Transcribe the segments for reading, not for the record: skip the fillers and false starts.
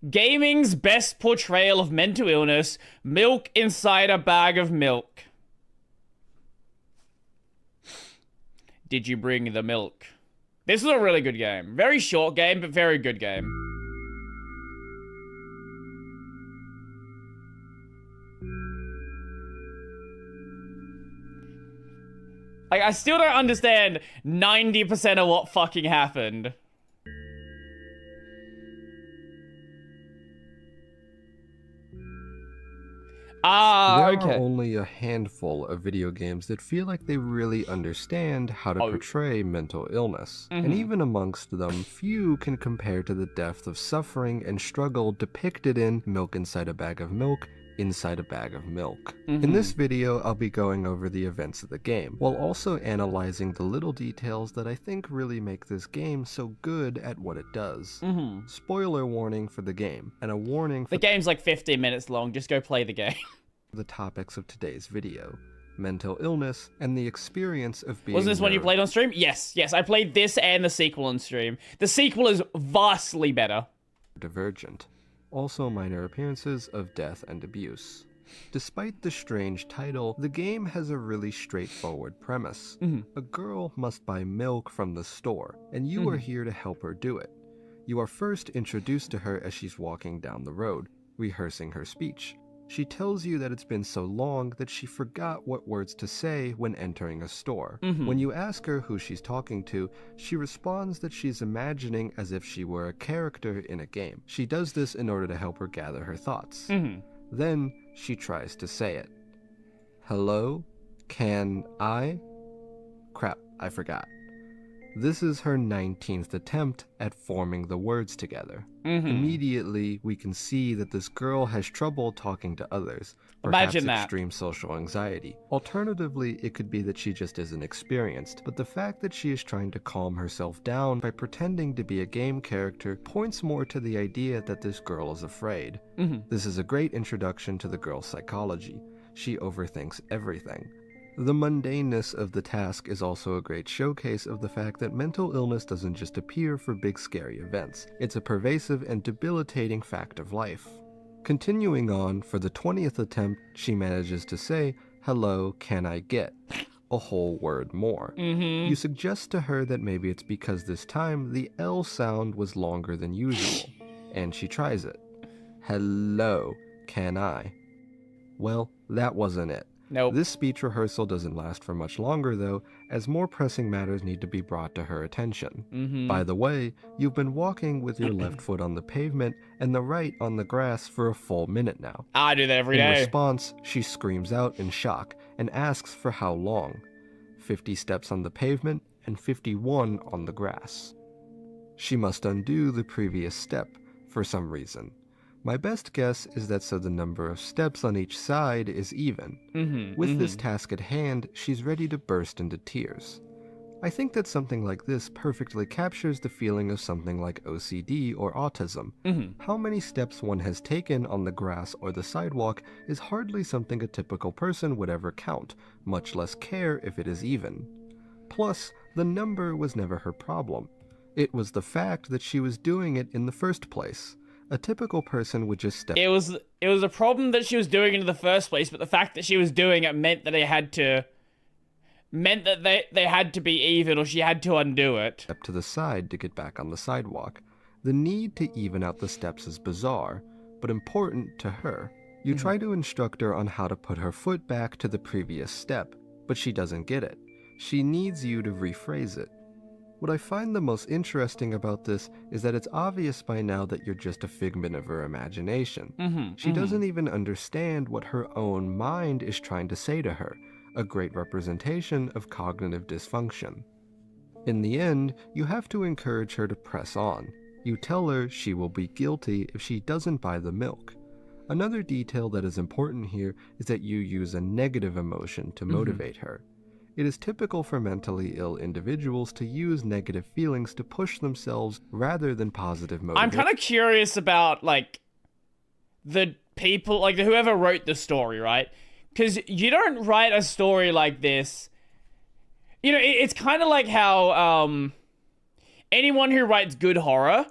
Gaming's best portrayal of mental illness, milk inside a bag of milk. Did you bring the milk? This is a really good game. Very short game, but very good game. Like, I still don't understand 90% of what fucking happened. There Okay. are only a handful of video games that feel like they really understand how to portray mental illness. And even amongst them, few can compare to the depth of suffering and struggle depicted in Milk Inside a Bag of Milk, Inside a Bag of Milk. In this video, I'll be going over the events of the game, while also analyzing the little details that I think really make this game so good at what it does. Spoiler warning for the game, and a warning for The game's like 15 minutes long, just go play the game. the topics of today's video: mental illness and the experience of being Wasn't this one you played on stream? Yes, I played this and the sequel on stream. The sequel is vastly better. Divergent. Also minor appearances of death and abuse. Despite the strange title, the game has a really straightforward premise. A girl must buy milk from the store, and you are here to help her do it. You are first introduced to her as she's walking down the road, rehearsing her speech. She tells you that it's been so long that she forgot what words to say when entering a store. When you ask her who she's talking to, she responds that she's imagining as if she were a character in a game. She does this in order to help her gather her thoughts. Then she tries to say it. Hello? Can I? Crap, I forgot. This is her 19th attempt at forming the words together. Immediately, we can see that this girl has trouble talking to others, perhaps Imagine that. extreme social anxiety. Alternatively, it could be that she just isn't experienced, but the fact that she is trying to calm herself down by pretending to be a game character points more to the idea that this girl is afraid. This is a great introduction to the girl's psychology. She overthinks everything. The mundaneness of the task is also a great showcase of the fact that mental illness doesn't just appear for big scary events. It's a pervasive and debilitating fact of life. Continuing on, for the 20th attempt, she manages to say, "Hello, can I get?" a whole word more. You suggest to her that maybe it's because this time the L sound was longer than usual, and she tries it. "Hello, can I?" Well, that wasn't it. Nope. This speech rehearsal doesn't last for much longer though, as more pressing matters need to be brought to her attention. By the way, you've been walking with your left foot on the pavement and the right on the grass for a full minute now. I do that every In day. response, she screams out in shock and asks for how long. 50 steps on the pavement and 51 on the grass. She must undo the previous step for some reason. My best guess is that so the number of steps on each side is even. With this task at hand, she's ready to burst into tears. I think that something like this perfectly captures the feeling of something like OCD or autism. How many steps one has taken on the grass or the sidewalk is hardly something a typical person would ever count, much less care if it is even. Plus, the number was never her problem. It was the fact that she was doing it in the first place. A typical person would just step. It was a problem that she was doing it in the first place, but the fact that she was doing it meant that they had to be even, or she had to undo it. Step to the side to get back on the sidewalk. The need to even out the steps is bizarre, but important to her. You try to instruct her on how to put her foot back to the previous step, but she doesn't get it. She needs you to rephrase it. What I find the most interesting about this is that it's obvious by now that you're just a figment of her imagination. She doesn't even understand what her own mind is trying to say to her, a great representation of cognitive dysfunction. In the end, you have to encourage her to press on. You tell her she will be guilty if she doesn't buy the milk. Another detail that is important here is that you use a negative emotion to motivate her. It is typical for mentally ill individuals to use negative feelings to push themselves rather than positive motivation. I'm kind of curious about, like, the people, like, whoever wrote the story, right? Because you don't write a story like this. You know, it's kind of like how anyone who writes good horror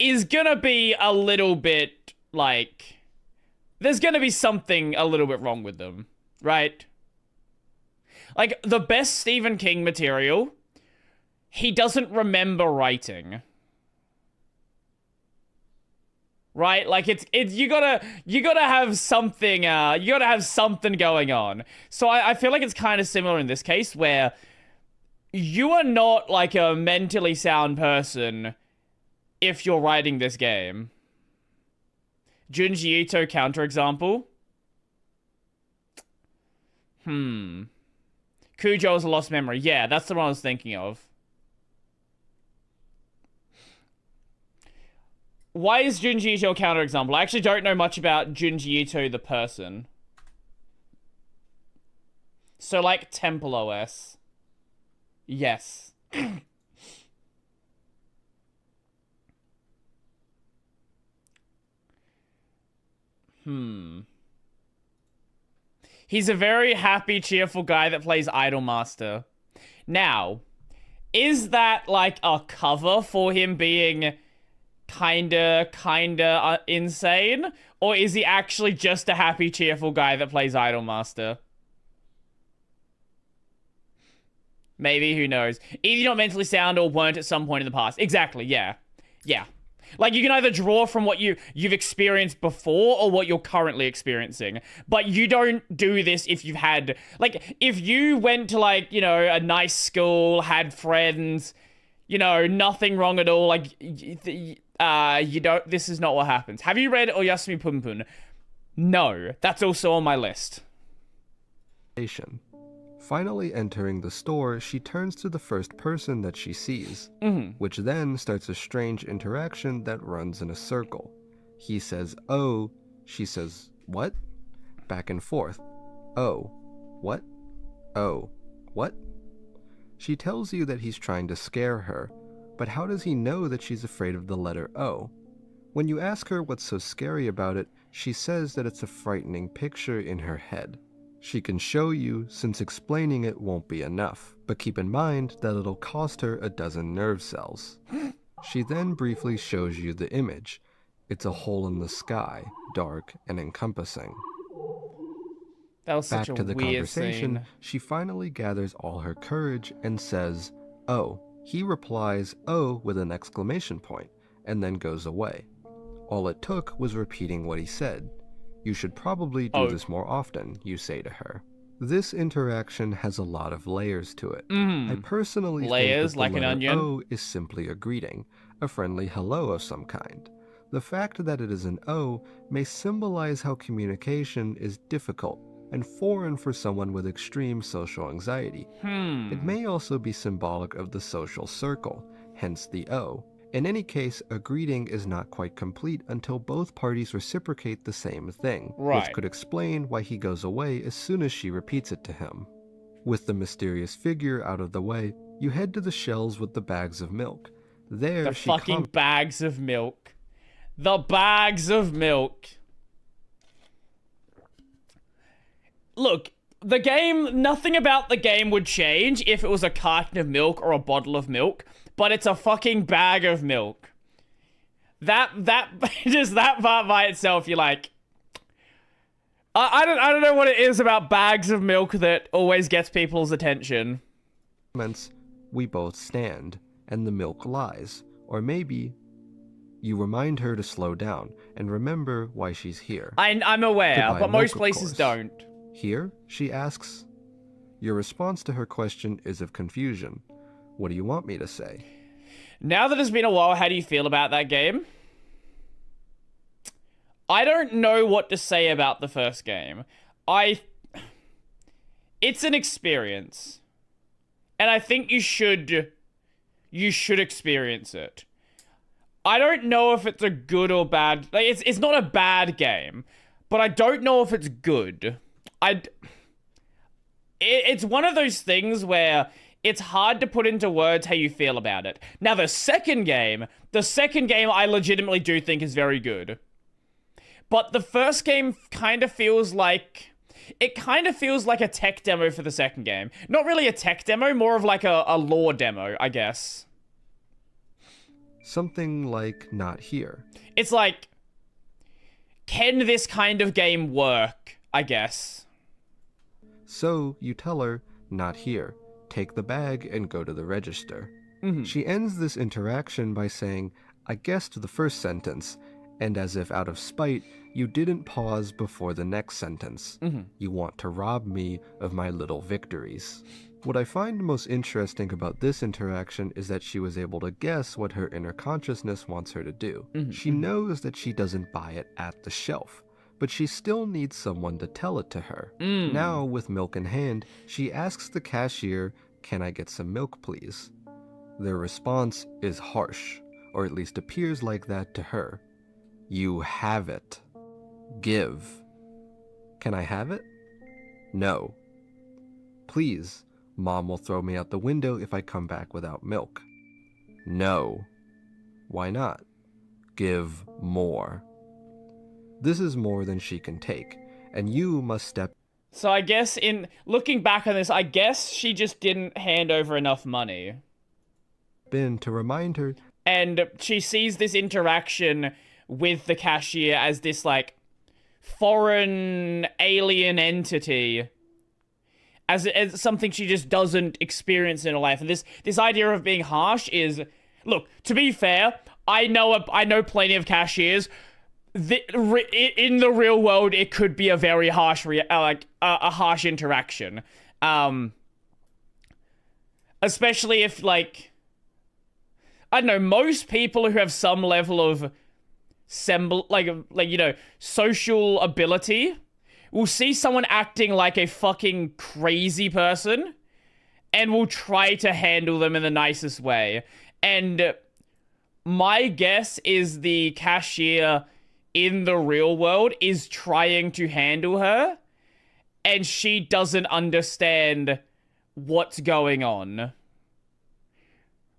is gonna be a little bit, like... There's gonna be something a little bit wrong with them, right? Like, the best Stephen King material, he doesn't remember writing. Right? Like, it's you gotta have something, going on. So I feel like it's kind of similar in this case, where you are not, like, a mentally sound person if you're writing this game. Junji Ito counterexample. Cujo's a lost memory. Yeah, that's the one I was thinking of. Why is Junji Ito a counterexample? I actually don't know much about Junji Ito the person. So, like, Temple OS. Yes. He's a very happy, cheerful guy that plays Idolmaster. Now, is that, like, a cover for him being... kinda insane? Or is he actually just a happy, cheerful guy that plays Idolmaster? Maybe, who knows? Either you're not mentally sound or weren't at some point in the past. Exactly, yeah. Yeah. Like, you can either draw from what you've experienced before or what you're currently experiencing. But you don't do this if you've had... Like, if you went to, like, you know, a nice school, had friends... You know, nothing wrong at all. Like, you don't... This is not what happens. Have you read Oyasumi Punpun? No. That's also on my list. Finally entering the store, she turns to the first person that she sees, which then starts a strange interaction that runs in a circle. He says, "Oh," she says, "What?" Back and forth. "Oh, what? Oh, what?" She tells you that he's trying to scare her, but how does he know that she's afraid of the letter O? When you ask her what's so scary about it, she says that it's a frightening picture in her head. She can show you, since explaining it won't be enough, but keep in mind that it'll cost her a dozen nerve cells. She then briefly shows you the image. It's a hole in the sky, dark and encompassing. That was such Back a to the weird conversation, scene. she finally gathers all her courage and says, "Oh." He replies, "Oh," with an exclamation point, and then goes away. All it took was repeating what he said. "You should probably do this more often," you say to her. This interaction has a lot of layers to it. I personally think that Like the an letter onion? O is simply a greeting, a friendly hello of some kind. The fact that it is an O may symbolize how communication is difficult and foreign for someone with extreme social anxiety. It may also be symbolic of the social circle, hence the O. In any case, a greeting is not quite complete until both parties reciprocate the same thing, which could explain why he goes away as soon as she repeats it to him. With the mysterious figure out of the way, you head to the shelves with the bags of milk. There, The fucking bags of milk. The bags of milk. Look, the game, nothing about the game would change if it was a carton of milk or a bottle of milk, but it's a fucking bag of milk. Just that part by itself, you're like, I don't know what it is about bags of milk that always gets people's attention. We both stand, and the milk lies. Or maybe you remind her to slow down and remember why she's here. I'm aware, but most places don't. Here, she asks. Your response to her question is of confusion. What do you want me to say? Now that it's been a while, how do you feel about that game? I don't know what to say about the first game. It's an experience. And I think you should experience it. I don't know if it's a good or bad... Like, it's not a bad game, but I don't know if it's good. It's one of those things where it's hard to put into words how you feel about it. Now, the second game I legitimately do think is very good. But the first game kind of feels like... It kind of feels like a tech demo for the second game. Not really a tech demo, more of like a lore demo, I guess. Something like not here. It's like, can this kind of game work, I guess? So you tell her, not here. Take the bag and go to the register. She ends this interaction by saying, I guessed the first sentence, and as if out of spite, you didn't pause before the next sentence. You want to rob me of my little victories. What I find most interesting about this interaction is that she was able to guess what her inner consciousness wants her to do. She knows that she doesn't buy it at the shelf, but she still needs someone to tell it to her. Now, with milk in hand, she asks the cashier, can I get some milk, please? Their response is harsh, or at least appears like that to her. You have it. Give. Can I have it? No. Please, Mom will throw me out the window if I come back without milk. No. Why not? Give more. This is more than she can take, and you must step So I guess in looking back on this, I guess she just didn't hand over enough money. in to remind her. And she sees this interaction with the cashier as this, like, foreign alien entity. As something she just doesn't experience in her life. And this idea of being harsh is... Look, to be fair, I know plenty of cashiers. In the real world, it could be a very harsh, a harsh interaction. Especially if, like... I don't know, most people who have some level of social ability will see someone acting like a fucking crazy person and will try to handle them in the nicest way. And my guess is the cashier in the real world is trying to handle her and she doesn't understand what's going on.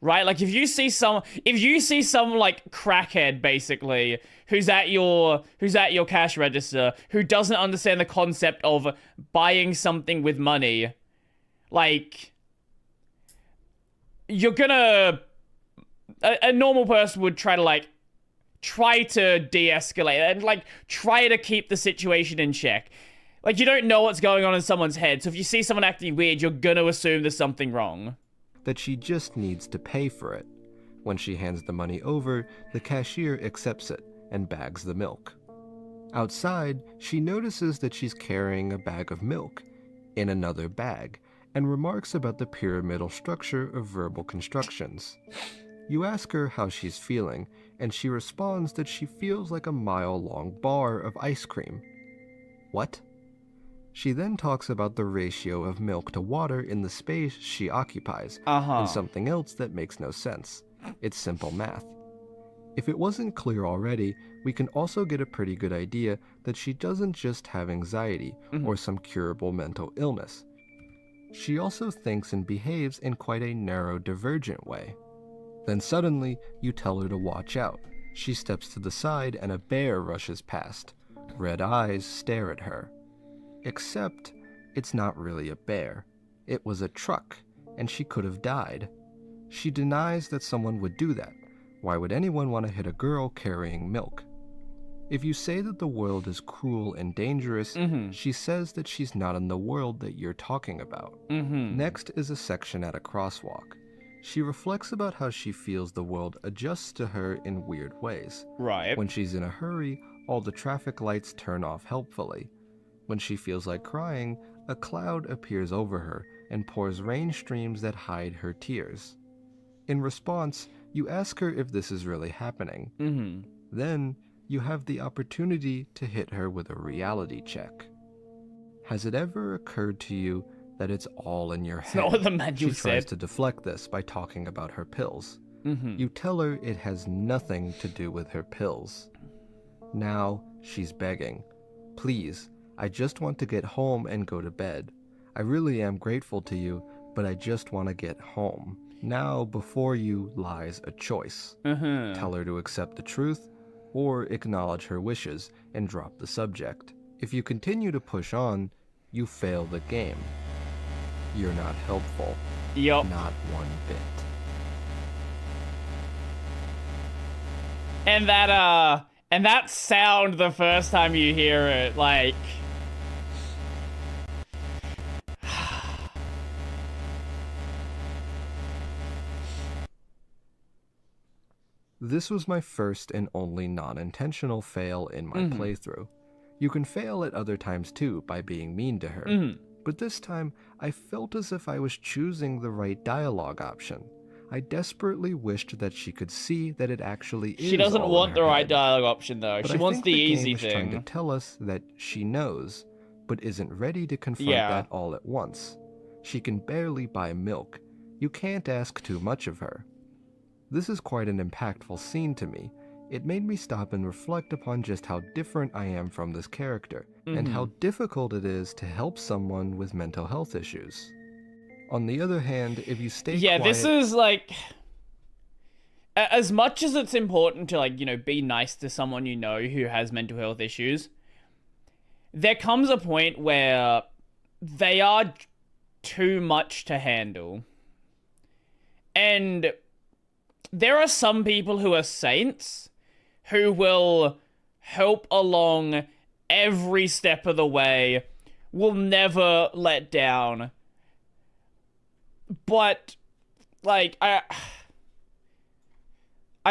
Right? Like, if you see some like crackhead basically who's at your cash register who doesn't understand the concept of buying something with money, like, you're gonna a normal person would try to de-escalate and like try to keep the situation in check. Like, you don't know what's going on in someone's head, so if you see someone acting weird, you're gonna assume there's something wrong. That she just needs to pay for it. When she hands the money over, the cashier accepts it and bags the milk. Outside, she notices that she's carrying a bag of milk in another bag and remarks about the pyramidal structure of verbal constructions. You ask her how she's feeling, and she responds that she feels like a mile-long bar of ice cream. What? She then talks about the ratio of milk to water in the space she occupies, and something else that makes no sense. It's simple math. If it wasn't clear already, we can also get a pretty good idea that she doesn't just have anxiety or some curable mental illness. She also thinks and behaves in quite a narrow, divergent way. Then suddenly, you tell her to watch out. She steps to the side and a bear rushes past. Red eyes stare at her. Except, it's not really a bear. It was a truck, and she could have died. She denies that someone would do that. Why would anyone want to hit a girl carrying milk? If you say that the world is cruel and dangerous, she says that she's not in the world that you're talking about. Next is a section at a crosswalk. She reflects about how she feels the world adjusts to her in weird ways. Right. When she's in a hurry, all the traffic lights turn off helpfully. When she feels like crying, a cloud appears over her and pours rain streams that hide her tears. In response, you ask her if this is really happening. Then, you have the opportunity to hit her with a reality check. Has it ever occurred to you that it's all in your head? It's not what the manual She tries said. to deflect this by talking about her pills. You tell her it has nothing to do with her pills. Now, she's begging. Please, I just want to get home and go to bed. I really am grateful to you, but I just want to get home. Now, before you lies a choice. Tell her to accept the truth, or acknowledge her wishes and drop the subject. If you continue to push on, you fail the game. You're not helpful. Yup. Not one bit. And that sound the first time you hear it, like... This was my first and only non-intentional fail in my playthrough. You can fail at other times too by being mean to her, but this time I felt as if I was choosing the right dialogue option. I desperately wished that she could see that it actually is. She doesn't all want in the her right head. dialogue option, though. But She I wants think the game easy is trying to thing. tell us that she knows, but isn't ready to confront Yeah. that all at once. She can barely buy milk. You can't ask too much of her. This is quite an impactful scene to me. It made me stop and reflect upon just how different I am from this character, and how difficult it is to help someone with mental health issues. On the other hand, if you stay Yeah, quiet... this is like... As much as it's important to, like, you know, be nice to someone you know who has mental health issues, there comes a point where they are too much to handle. And there are some people who are saints who will help along every step of the way, will never let down. But, like, I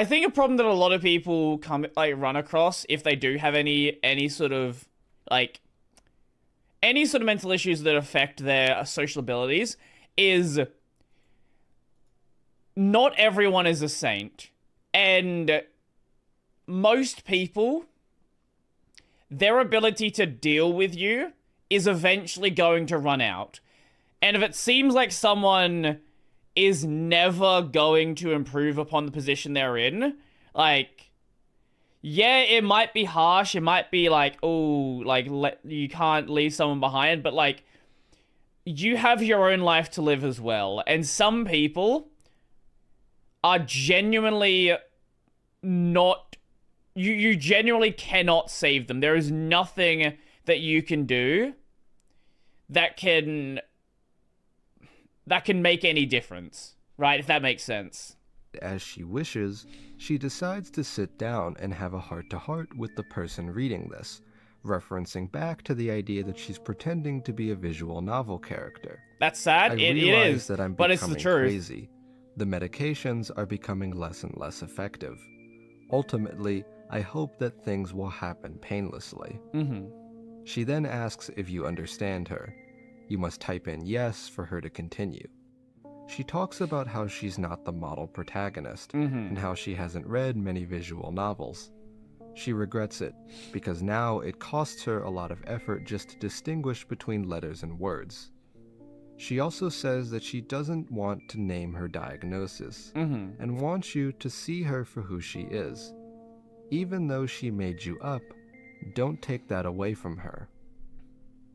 think a problem that a lot of people run across if they do have any sort of mental issues that affect their social abilities is not everyone is a saint. And most people, their ability to deal with you is eventually going to run out. And if it seems like someone is never going to improve upon the position they're in, like, yeah, it might be harsh, it might be like, oh, like, you can't leave someone behind, but, like, you have your own life to live as well. And some people are genuinely not... You genuinely cannot save them. There is nothing that you can do that can make any difference, right? If that makes sense. As she wishes, she decides to sit down and have a heart-to-heart with the person reading this, referencing back to the idea that she's pretending to be a visual novel character. That's sad. I It realize is, that I'm but it's the becoming truth. crazy. The medications are becoming less and less effective. Ultimately, I hope that things will happen painlessly. She then asks if you understand her. You must type in yes for her to continue. She talks about how she's not the model protagonist, and how she hasn't read many visual novels. She regrets it, because now it costs her a lot of effort just to distinguish between letters and words. She also says that she doesn't want to name her diagnosis, and wants you to see her for who she is. Even though she made you up, don't take that away from her.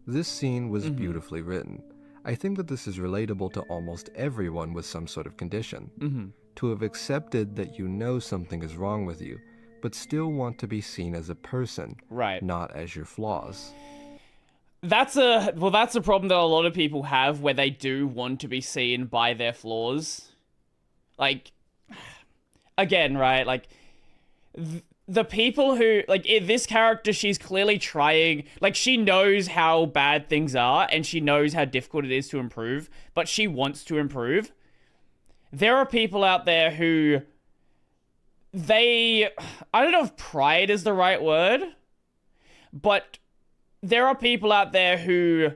This scene was beautifully written. I think that this is relatable to almost everyone with some sort of condition. To have accepted that you know something is wrong with you, but still want to be seen as a person, Right. not as your flaws. That's a problem that a lot of people have, where they do want to be seen by their flaws. Like, again, right? Like, the people who, like, in this character, she's clearly trying, like, she knows how bad things are, and she knows how difficult it is to improve, but she wants to improve. There are people out there who, I don't know if pride is the right word, but there are people out there who,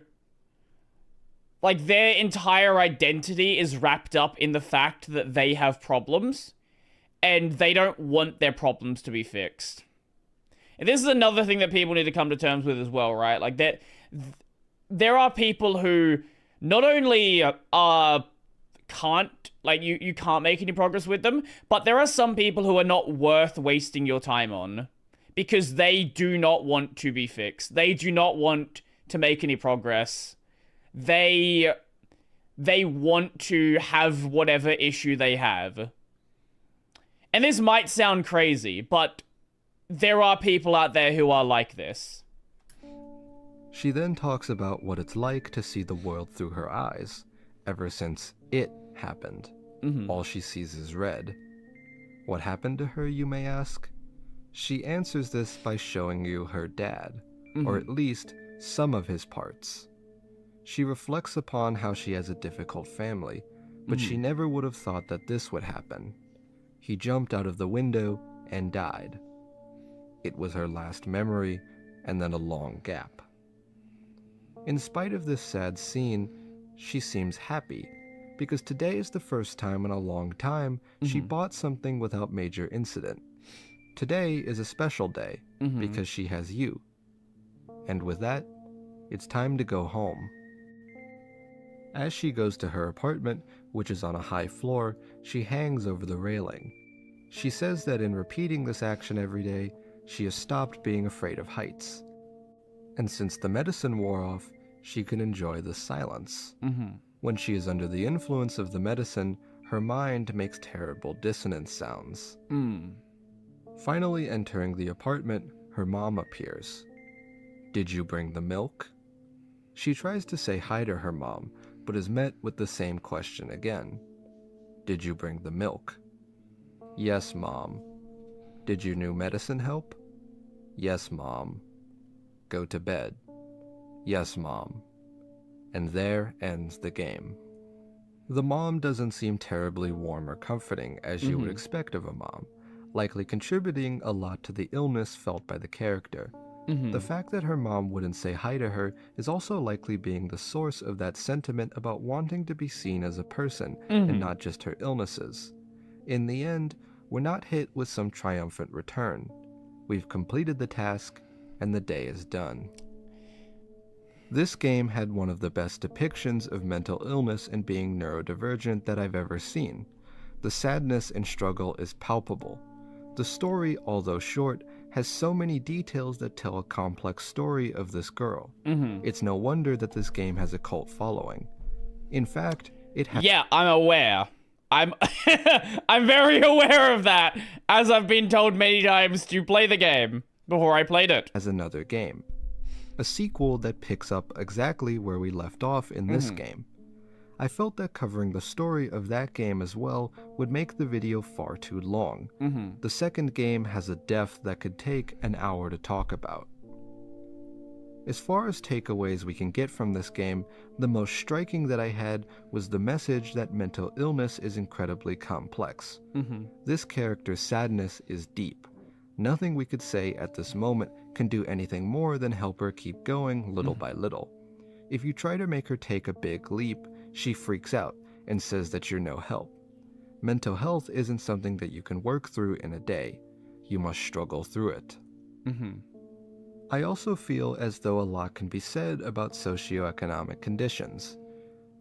like, their entire identity is wrapped up in the fact that they have problems, and they don't want their problems to be fixed. And this is another thing that people need to come to terms with as well, right? Like, there are people who not only can't, like, you can't make any progress with them, but there are some people who are not worth wasting your time on, because they do not want to be fixed. They do not want to make any progress. They want to have whatever issue they have. And this might sound crazy, but there are people out there who are like this. She then talks about what it's like to see the world through her eyes, ever since it happened. All she sees is red. What happened to her, you may ask? She answers this by showing you her dad, or at least some of his parts. She reflects upon how she has a difficult family, but she never would have thought that this would happen. He jumped out of the window and died. It was her last memory, and then a long gap. In spite of this sad scene, she seems happy, because today is the first time in a long time she bought something without major incident. Today is a special day, because she has you. And with that, it's time to go home. As she goes to her apartment, which is on a high floor, she hangs over the railing. She says that in repeating this action every day, she has stopped being afraid of heights. And since the medicine wore off, she can enjoy the silence. When she is under the influence of the medicine, her mind makes terrible dissonance sounds. Finally entering the apartment, her mom appears. "Did you bring the milk?" She tries to say hi to her mom, but is met with the same question again. "Did you bring the milk?" "Yes, Mom." "Did your new medicine help?" "Yes, Mom." "Go to bed." "Yes, Mom." And there ends the game. The mom doesn't seem terribly warm or comforting, as you would expect of a mom, likely contributing a lot to the illness felt by the character. The fact that her mom wouldn't say hi to her is also likely being the source of that sentiment about wanting to be seen as a person and not just her illnesses. In the end, we're not hit with some triumphant return. We've completed the task, and the day is done. This game had one of the best depictions of mental illness and being neurodivergent that I've ever seen. The sadness and struggle is palpable. The story, although short, has so many details that tell a complex story of this girl. It's no wonder that this game has a cult following. In fact, it has... Yeah, I'm aware. I'm I'm very aware of that, as I've been told many times to play the game before I played it. ...as another game. A sequel that picks up exactly where we left off in this game. I felt that covering the story of that game as well would make the video far too long. The second game has a depth that could take an hour to talk about. As far as takeaways we can get from this game, the most striking that I had was the message that mental illness is incredibly complex. This character's sadness is deep. Nothing we could say at this moment can do anything more than help her keep going little by little. If you try to make her take a big leap, she freaks out and says that you're no help. Mental health isn't something that you can work through in a day. You must struggle through it. I also feel as though a lot can be said about socioeconomic conditions.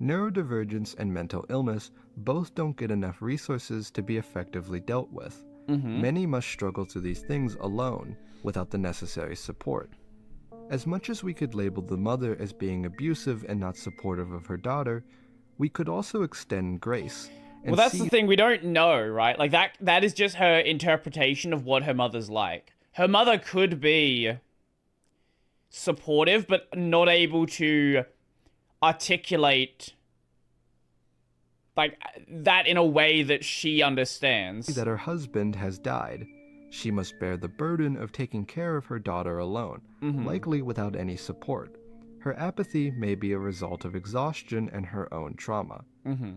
Neurodivergence and mental illness both don't get enough resources to be effectively dealt with. Many must struggle through these things alone, without the necessary support. As much as we could label the mother as being abusive and not supportive of her daughter, we could also extend grace. Well, that's the thing, we don't know, right? Like, that is just her interpretation of what her mother's like. Her mother could be supportive, but not able to articulate like that in a way that she understands. That her husband has died. She must bear the burden of taking care of her daughter alone, likely without any support. Her apathy may be a result of exhaustion and her own trauma.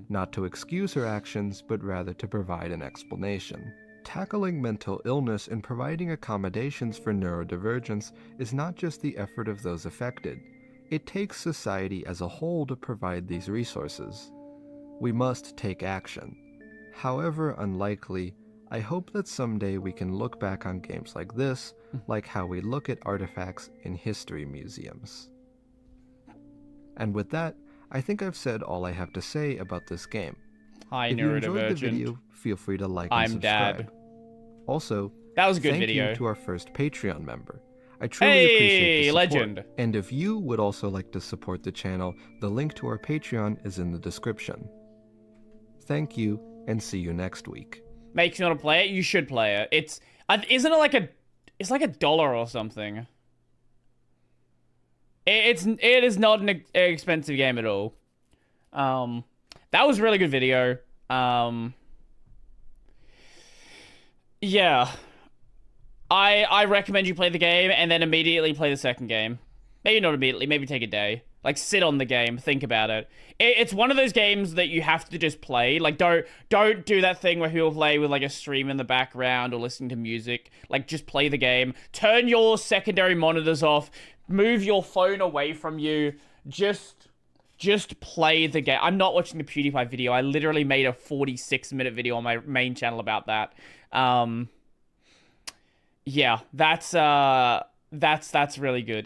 Not to excuse her actions, but rather to provide an explanation. Tackling mental illness and providing accommodations for neurodivergence is not just the effort of those affected. It takes society as a whole to provide these resources. We must take action. However unlikely, I hope that someday we can look back on games like this, like how we look at artifacts in history museums. And with that, I think I've said all I have to say about this game. Hi, if you neurodivergent. enjoyed the video, feel free to like and I'm subscribe. Dad. Also, That was a good thank video. you to our first Patreon member. I truly appreciate the support. Legend. And if you would also like to support the channel, the link to our Patreon is in the description. Thank you, and see you next week. Makes you want to play it? You should play it. Isn't it like it's like $1 or something. It is not an expensive game at all. That was a really good video. Yeah. I recommend you play the game and then immediately play the second game. Maybe not immediately, maybe take a day. Like, sit on the game, think about it. It's one of those games that you have to just play. Like, don't do that thing where people play with, like, a stream in the background or listening to music. Like, just play the game. Turn your secondary monitors off. Move your phone away from you. Just play the game. I'm not watching the PewDiePie video. I literally made a 46-minute video on my main channel about that. Yeah, that's really good.